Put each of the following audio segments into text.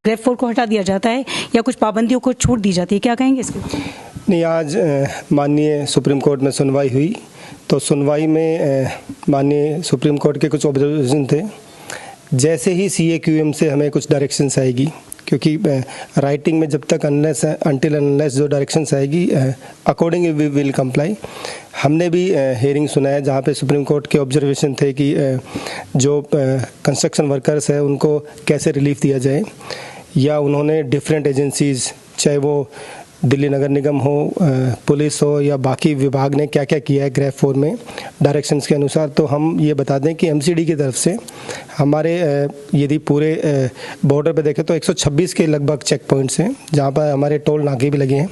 Grief 4 को हटा दिया जाता है या कुछ पाबंदियों को छूट दी जाती है, क्या कहेंगे इसके? नहीं, आज माननीय सुप्रीम कोर्ट में सुनवाई हुई, तो सुनवाई में माननीय सुप्रीम कोर्ट के कुछ ऑब्जर्वेशन थे। जैसे ही CAQM से हमें कुछ डायरेक्शंस आएगी, क्योंकि राइटिंग में जब तक अनटिल अनलेस जो डायरेक्शंस आएगी अकॉर्डिंग वी विल कंप्लाई। हमने भी हेयरिंग सुना है जहाँ पे सुप्रीम कोर्ट के ऑब्जर्वेशन थे कि जो कंस्ट्रक्शन वर्कर्स है उनको कैसे रिलीफ दिया जाए, या उन्होंने डिफरेंट एजेंसीज़, चाहे वो दिल्ली नगर निगम हो, पुलिस हो या बाकी विभाग ने क्या क्या किया है ग्रेफ 4 में डायरेक्शंस के अनुसार। तो हम ये बता दें कि MCD की तरफ से हमारे यदि पूरे बॉर्डर पे देखें तो 126 के लगभग चेक पॉइंट्स हैं जहाँ पर हमारे टोल नाके भी लगे हैं।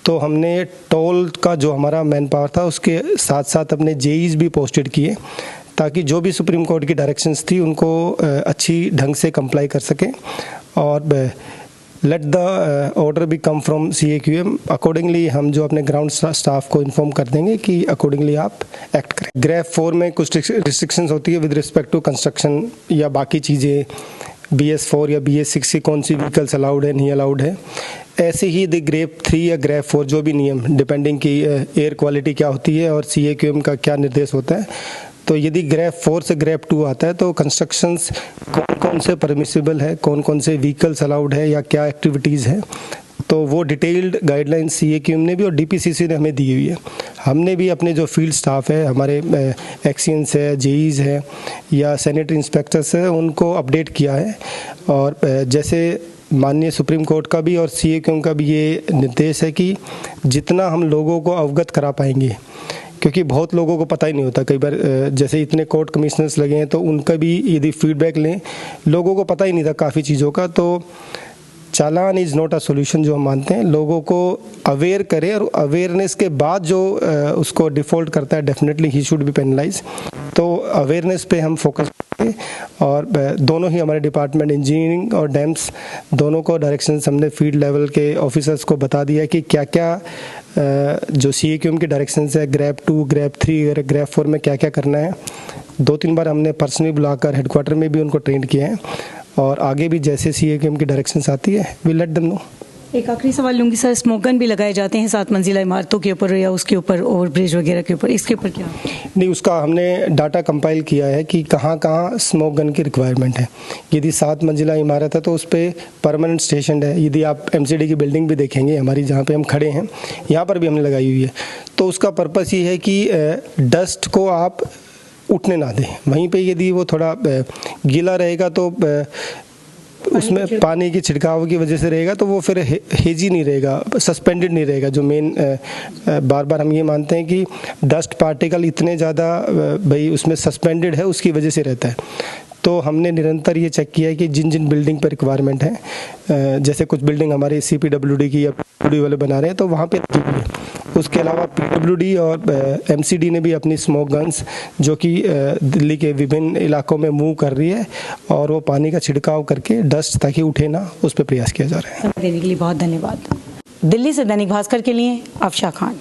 तो हमने टोल का जो हमारा मैन पावर था उसके साथ साथ अपने JEs भी पोस्टेड किए, ताकि जो भी सुप्रीम कोर्ट की डायरेक्शंस थी उनको अच्छी ढंग से कंप्लाई कर सकें, और let the order be come from CAQM। Accordingly हम जो अपने ग्राउंड स्टाफ को इन्फॉर्म कर देंगे कि अकॉर्डिंगली आप एक्ट करें। ग्रेफ 4 में कुछ रिस्ट्रिक्शंस होती है विद रिस्पेक्ट टू कंस्ट्रक्शन या बाकी चीज़ें, BS4 या BS6 की कौन सी व्हीकल्स अलाउड है नहीं अलाउड है। ऐसे ही द ग्रेफ 3 या ग्रेफ 4 जो भी नियम डिपेंडिंग की एयर क्वालिटी क्या होती है और CAQM का क्या निर्देश होता है। तो यदि ग्रेफ 4 से ग्रेफ 2 आता है तो कंस्ट्रक्शंस कौन कौन से परमिसिबल है, कौन कौन से व्हीकल्स अलाउड है या क्या एक्टिविटीज़ है, तो वो डिटेल्ड गाइडलाइंस CAQM ने भी और DPCC ने हमें दी हुई है। हमने भी अपने जो फील्ड स्टाफ है, हमारे एक्सियंस है, JEs है या सैनिटरी इंस्पेक्टर्स है, उनको अपडेट किया है। और जैसे माननीय सुप्रीम कोर्ट का भी और CAQM का भी ये निर्देश है कि जितना हम लोगों को अवगत करा पाएंगे, क्योंकि बहुत लोगों को पता ही नहीं होता, कई बार जैसे इतने कोर्ट कमिश्नर्स लगे हैं तो उनका भी यदि फीडबैक लें, लोगों को पता ही नहीं था काफ़ी चीज़ों का। तो चालान इज़ नॉट अ सोल्यूशन जो हम मानते हैं, लोगों को अवेयर करें और अवेयरनेस के बाद जो उसको डिफ़ॉल्ट करता है definitely he should be penalise. तो अवेयरनेस पे हम फोकस करें, और दोनों ही हमारे डिपार्टमेंट इंजीनियरिंग और डैम्स दोनों को डायरेक्शंस हमने फील्ड लेवल के ऑफिसर्स को बता दिया कि क्या क्या जो CAQM की डायरेक्शंस है ग्रेफ 2, ग्रेफ 3, ग्रेफ 4 में क्या क्या करना है। 2-3 बार हमने पर्सनली बुलाकर हेडक्वार्टर में भी उनको ट्रेन किया है, और आगे भी जैसे CAQM की डायरेक्शंस आती है वी लेट देम नो। एक आखिरी सवाल लूँगी सर, स्मोक गन भी लगाए जाते हैं 7 मंजिला इमारतों के ऊपर या उसके ऊपर ओवरब्रिज वगैरह के ऊपर, इसके ऊपर क्या? नहीं, उसका हमने डाटा कंपाइल किया है कि कहाँ कहाँ स्मोक गन की रिक्वायरमेंट है। यदि 7 मंजिला इमारत है तो उस पर परमानेंट स्टेशन है। यदि आप MCD की बिल्डिंग भी देखेंगे हमारी जहाँ पे हम खड़े हैं, यहाँ पर भी हमने लगाई हुई है। तो उसका पर्पस ये है कि डस्ट को आप उठने ना दें। वहीं पे यदि वो थोड़ा गीला रहेगा तो उसमें पानी की छिड़काव की वजह से रहेगा, तो वो फिर हेजी नहीं रहेगा, सस्पेंडेड नहीं रहेगा। जो मेन बार बार हम ये मानते हैं कि डस्ट पार्टिकल इतने ज़्यादा भाई उसमें सस्पेंडेड है, उसकी वजह से रहता है। तो हमने निरंतर ये चेक किया है कि जिन जिन बिल्डिंग पर रिक्वायरमेंट है, जैसे कुछ बिल्डिंग हमारे CPWD की या PWD वाले बना रहे हैं तो वहाँ पे रखी हुई है। उसके अलावा PWD और MCD ने भी अपनी स्मोक गन्स जो कि दिल्ली के विभिन्न इलाकों में मूव कर रही है, और वो पानी का छिड़काव करके डस्ट ताकि उठे ना, उस पर प्रयास किया जा रहा है। देने के लिए बहुत धन्यवाद। दिल्ली से दैनिक भास्कर के लिए अफशा खान।